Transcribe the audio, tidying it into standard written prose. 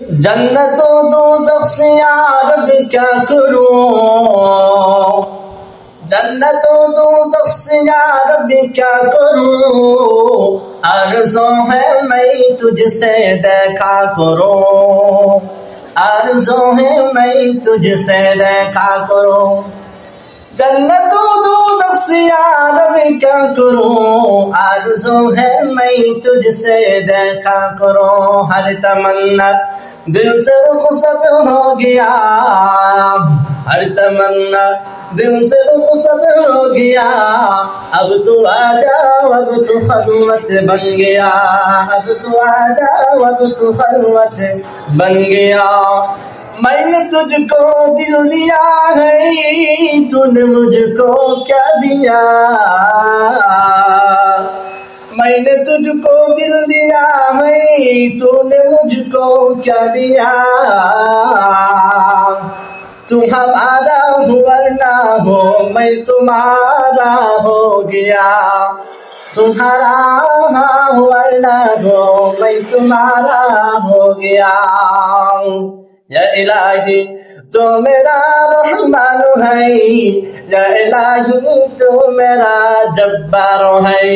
جنت و دوزخ سے یا رب کیا کروں، جنت و دوزخ سے یا رب کیا کروں، آرزو ہے میں تجھ سے دیکھا کروں، آرزو ہے میں تجھ سے دیکھا کروں، جنت و دوزخ سے یا رب کیا کروں، آرزو ہے میں تجھ سے دیکھا کروں، ہر تمنا دل سے رخصت ہو گیا، ہر تمنا دل سے رخصت ہو گیا، اب تو آجا اب تو خلوت بن گیا، اب تو آجا اب تو خلوت بن گیا، میں نے تجھ کو دل دیا ہے تو نے مجھ کو کیا دیا، میں نے تجھ کو دل دیا ہے تو نے مجھ کو کیا دیا، تو ہمارا ہو ورنہ ہو میں تمہارا ہو گیا، تمہارا ہو ورنہ ہو میں تمہارا ہو گیا، یا الہی تو میرا رحمان ہے، یا الہی تو میرا جبار ہے۔